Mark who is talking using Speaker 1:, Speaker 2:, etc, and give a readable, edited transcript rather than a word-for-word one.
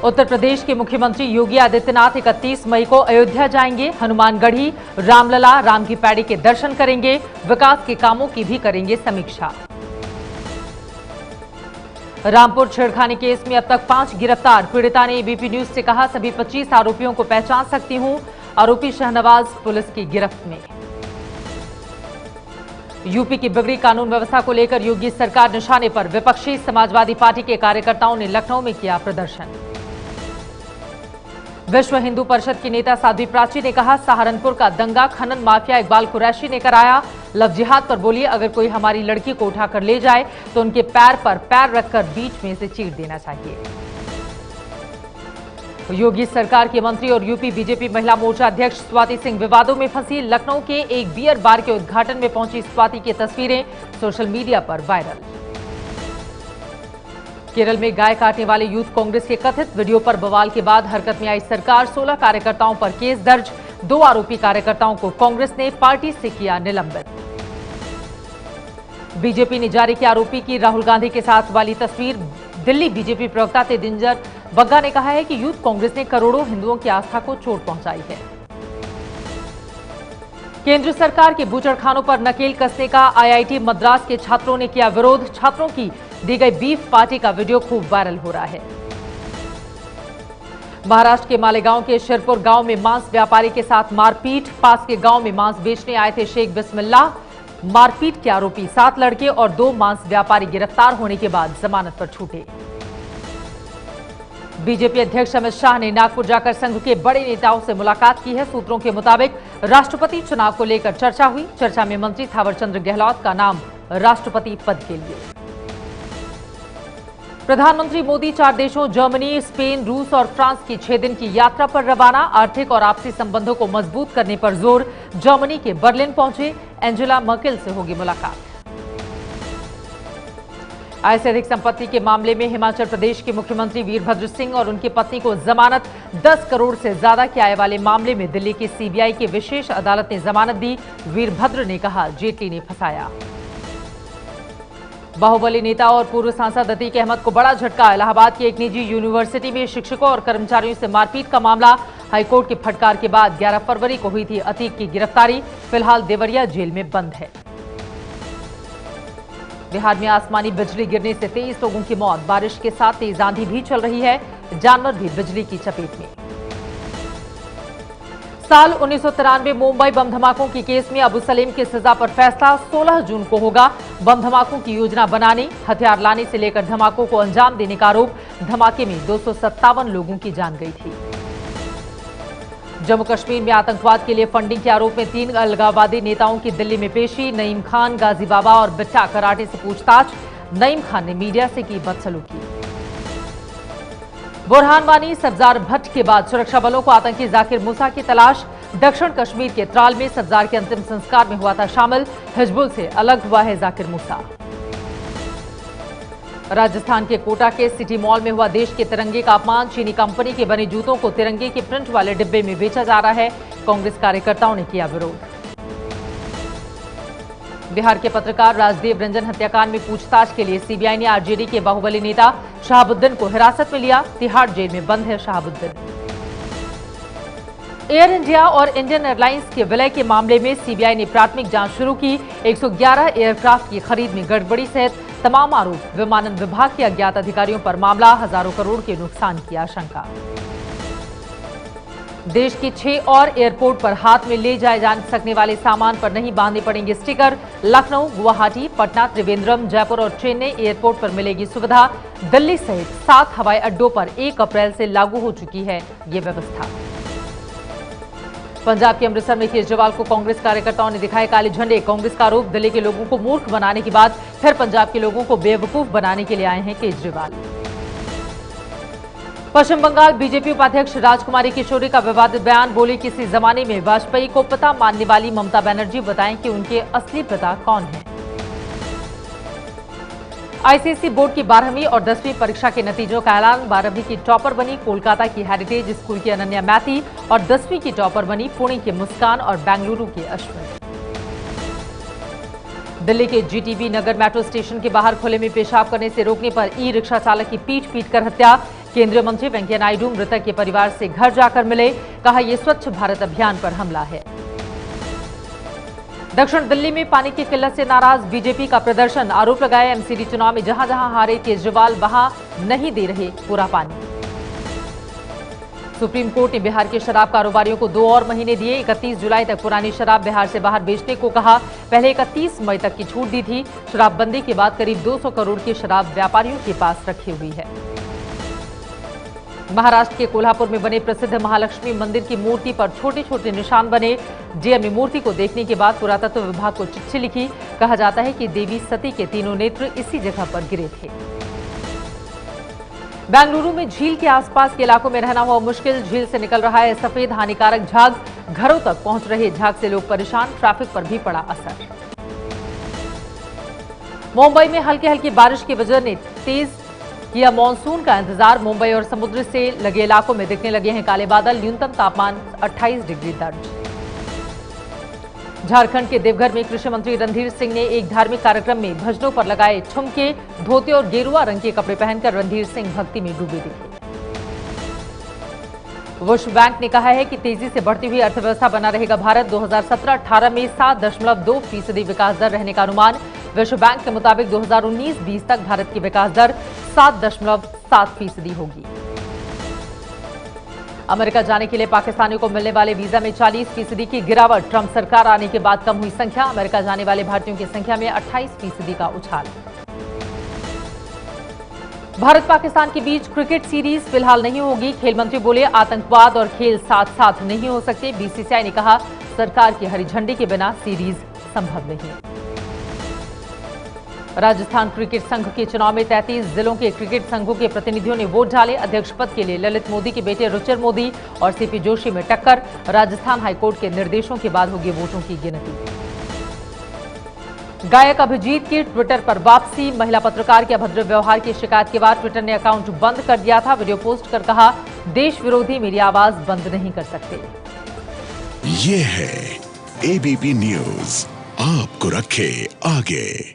Speaker 1: उत्तर प्रदेश के मुख्यमंत्री योगी आदित्यनाथ 31 मई को अयोध्या जाएंगे। हनुमानगढ़ी, रामलला, राम की पैड़ी के दर्शन करेंगे। विकास के कामों की भी करेंगे समीक्षा। रामपुर छेड़खानी केस में अब तक 5 गिरफ्तार। पीड़िता ने एबीपी न्यूज से कहा, सभी 25 आरोपियों को पहचान सकती हूं। आरोपी शहनवाज पुलिस की गिरफ्त में। यूपी की बिगड़ी कानून व्यवस्था को लेकर योगी सरकार निशाने पर। विपक्षी समाजवादी पार्टी के कार्यकर्ताओं ने लखनऊ में किया प्रदर्शन। विश्व हिंदू परिषद की नेता साध्वी प्राची ने कहा, सहारनपुर का दंगा खनन माफिया इकबाल कुरैशी ने कराया। लव जिहाद पर बोली, अगर कोई हमारी लड़की को उठाकर ले जाए तो उनके पैर पर पैर रखकर बीच में से चीर देना चाहिए। योगी सरकार के मंत्री और यूपी बीजेपी महिला मोर्चा अध्यक्ष स्वाति सिंह विवादों में फंसी। लखनऊ के एक बियर बार के उद्घाटन में पहुंची स्वाति की तस्वीरें सोशल मीडिया पर वायरल। केरल में गाय काटने वाले यूथ कांग्रेस के कथित वीडियो पर बवाल के बाद हरकत में आई सरकार। 16 कार्यकर्ताओं पर केस दर्ज। 2 आरोपी कार्यकर्ताओं को कांग्रेस ने पार्टी से किया निलंबित। बीजेपी ने जारी किया आरोपी की राहुल गांधी के साथ वाली तस्वीर। दिल्ली बीजेपी प्रवक्ता तेजिंदर बग्गा ने कहा है कि यूथ कांग्रेस ने करोड़ों हिंदुओं की आस्था को चोट पहुंचाई है। केंद्र सरकार के बूचड़खानों पर नकेल कसने का आईआईटी मद्रास के छात्रों ने किया विरोध। छात्रों की दी गई बीफ पार्टी का वीडियो खूब वायरल हो रहा है। महाराष्ट्र के मालेगांव के शिरपुर गांव में मांस व्यापारी के साथ मारपीट। पास के गांव में मांस बेचने आए थे शेख बिस्मिल्लाह। मारपीट के आरोपी 7 लड़के और 2 मांस व्यापारी गिरफ्तार होने के बाद जमानत पर छूटे। बीजेपी अध्यक्ष अमित शाह ने नागपुर जाकर संघ के बड़े नेताओं से मुलाकात की है। सूत्रों के मुताबिक राष्ट्रपति चुनाव को लेकर चर्चा हुई। चर्चा में मंत्री थावरचंद्र गहलोत का नाम राष्ट्रपति पद के लिए। प्रधानमंत्री मोदी 4 देशों जर्मनी, स्पेन, रूस और फ्रांस की 6 दिन की यात्रा पर रवाना। आर्थिक और आपसी संबंधों को मजबूत करने पर जोर। जर्मनी के बर्लिन पहुंचे। एंजेला मर्केल से होगी मुलाकात। आय से अधिक संपत्ति के मामले में हिमाचल प्रदेश के मुख्यमंत्री वीरभद्र सिंह और उनकी पत्नी को जमानत। 10 करोड़ से ज्यादा की आय वाले मामले में दिल्ली की सीबीआई की विशेष अदालत ने जमानत दी। वीरभद्र ने कहा, जेटली ने फंसाया। बाहुबली नेता और पूर्व सांसद अतीक अहमद को बड़ा झटका। इलाहाबाद की एक निजी यूनिवर्सिटी में शिक्षकों और कर्मचारियों से मारपीट का मामला। हाईकोर्ट की फटकार के बाद 11 फरवरी को हुई थी अतीक की गिरफ्तारी। फिलहाल देवरिया जेल में बंद है। बिहार में आसमानी बिजली गिरने से 23 लोगों की मौत। बारिश के साथ तेज आंधी भी चल रही है। जानवर भी बिजली की चपेट में। साल 1993 मुंबई बम धमाकों के केस में अबू सलीम की सजा पर फैसला 16 जून को होगा। बम धमाकों की योजना बनाने, हथियार लाने से लेकर धमाकों को अंजाम देने का आरोप। धमाके में 257 लोगों की जान गई थी। जम्मू कश्मीर में आतंकवाद के लिए फंडिंग के आरोप में 3 अलगाववादी नेताओं की दिल्ली में पेशी। नईम खान, गाजी बाबा और बिट्टा कराटे से पूछताछ। नईम खान ने मीडिया से की बदसलूकी। बुरहान वानी, सब्जार भट्ट के बाद सुरक्षा बलों को आतंकी जाकिर मूसा की तलाश। दक्षिण कश्मीर के त्राल में सब्जार के अंतिम संस्कार में हुआ था शामिल। हिजबुल से अलग हुआ है जाकिर मूसा। राजस्थान के कोटा के सिटी मॉल में हुआ देश के तिरंगे का अपमान। चीनी कंपनी के बने जूतों को तिरंगे के प्रिंट वाले डिब्बे में बेचा जा रहा है। कांग्रेस कार्यकर्ताओं ने किया विरोध। बिहार के पत्रकार राजदेव रंजन हत्याकांड में पूछताछ के लिए सीबीआई ने आरजेडी के बाहुबली नेता शहाबुद्दीन को हिरासत में लिया। तिहाड़ जेल में बंद है शहाबुद्दीन। एयर इंडिया और इंडियन एयरलाइंस के विलय के मामले में सीबीआई ने प्राथमिक जांच शुरू की। 111 एयरक्राफ्ट की खरीद में गड़बड़ी सहित तमाम आरोप। विमानन विभाग के अज्ञात अधिकारियों पर मामला। हजारों करोड़ के नुकसान की आशंका। देश के 6 और एयरपोर्ट पर हाथ में ले जाए जा सकने वाले सामान पर नहीं बांधने पड़ेंगे स्टिकर। लखनऊ, गुवाहाटी, पटना, त्रिवेंद्रम, जयपुर और चेन्नई एयरपोर्ट पर मिलेगी सुविधा। दिल्ली सहित 7 हवाई अड्डों पर 1 अप्रैल से लागू हो चुकी है ये व्यवस्था। पंजाब के अमृतसर में केजरीवाल को कांग्रेस कार्यकर्ताओं ने दिखाए काले झंडे। कांग्रेस का आरोप, दिल्ली के लोगों को मूर्ख बनाने के बाद फिर पंजाब के लोगों को बेवकूफ बनाने के लिए आए हैं केजरीवाल। पश्चिम बंगाल बीजेपी उपाध्यक्ष राजकुमारी किशोरी का विवादित बयान। बोली, किसी जमाने में वाजपेयी को पिता मानने वाली ममता बनर्जी बताएं कि उनके असली पिता कौन हैं। आईसीएसई बोर्ड की 12वीं और 10वीं परीक्षा के नतीजों का ऐलान। 12वीं की टॉपर बनी कोलकाता की हेरिटेज स्कूल की अनन्या मैथी और 10वीं की टॉपर बनी पुणे की मुस्कान और बेंगलुरु के अश्विन। दिल्ली के जीटीबी नगर मेट्रो स्टेशन के बाहर खुले में पेशाब करने से रोकने पर ई रिक्शा चालक की पीट कर हत्या। केंद्रीय मंत्री वेंकैया नायडू मृतक के परिवार से घर जाकर मिले, कहा यह स्वच्छ भारत अभियान पर हमला है। दक्षिण दिल्ली में पानी की किल्लत से नाराज बीजेपी का प्रदर्शन, आरोप लगाया एमसीडी चुनाव में जहां जहां हारे केजरीवाल वहां नहीं दे रहे पूरा पानी। सुप्रीम कोर्ट ने बिहार के शराब कारोबारियों को 2 और महीने दिए, 31 जुलाई तक पुरानी शराब बिहार से बाहर बेचने को कहा। पहले 31 मई तक की छूट दी थी। शराबबंदी के बाद करीब 200 करोड़ की शराब व्यापारियों के पास रखी हुई है। महाराष्ट्र के कोल्हापुर में बने प्रसिद्ध महालक्ष्मी मंदिर की मूर्ति पर छोटे छोटे निशान बने। डीएम ने मूर्ति को देखने के बाद पुरातत्व विभाग को चिट्ठी लिखी। कहा जाता है कि देवी सती के तीनों नेत्र इसी जगह पर गिरे थे। बेंगलुरु में झील के आसपास के इलाकों में रहना हुआ मुश्किल, झील से निकल रहा है सफेद हानिकारक झाग। घरों तक पहुंच रहे झाग से लोग परेशान, ट्रैफिक पर भी पड़ा असर। मुंबई में हल्की हल्की बारिश की वजह ने तेज किया मानसून का इंतजार। मुंबई और समुद्र से लगे इलाकों में दिखने लगे हैं काले बादल। न्यूनतम तापमान 28 डिग्री दर्ज। झारखंड के देवघर में कृषि मंत्री रणधीर सिंह ने एक धार्मिक कार्यक्रम में भजनों पर लगाए ठुमके। धोती और गेरुआ रंग के कपड़े पहनकर रणधीर सिंह भक्ति में डूबे दिखे। विश्व बैंक ने कहा है कि तेजी से बढ़ती हुई अर्थव्यवस्था बना रहेगा भारत। 2017-18 में 7.2% विकास दर रहने का अनुमान। विश्व बैंक के मुताबिक 2019-20 तक भारत की विकास दर 7.7% होगी। अमेरिका जाने के लिए पाकिस्तानियों को मिलने वाले वीजा में 40% की गिरावट। ट्रंप सरकार आने के बाद कम हुई संख्या। अमेरिका जाने वाले भारतीयों की संख्या में 28% का उछाल। भारत पाकिस्तान के बीच क्रिकेट सीरीज फिलहाल नहीं होगी। खेल मंत्री बोले आतंकवाद और खेल साथ साथ नहीं हो सकते। बीसीसीआई ने कहा सरकार की हरी झंडी के बिना सीरीज संभव नहीं। राजस्थान क्रिकेट संघ के चुनाव में 33 जिलों के क्रिकेट संघों के प्रतिनिधियों ने वोट डाले। अध्यक्ष पद के लिए ललित मोदी के बेटे रुचिर मोदी और सीपी जोशी में टक्कर। राजस्थान हाईकोर्ट के निर्देशों के बाद होगी वोटों की गिनती। गायक अभिजीत की ट्विटर पर वापसी। महिला पत्रकार के अभद्र व्यवहार की शिकायत के बाद ट्विटर ने अकाउंट बंद कर दिया था। वीडियो पोस्ट कर कहा देश विरोधी मेरी आवाज बंद नहीं कर सकते।
Speaker 2: ये है एबीपी न्यूज, आपको रखे आगे।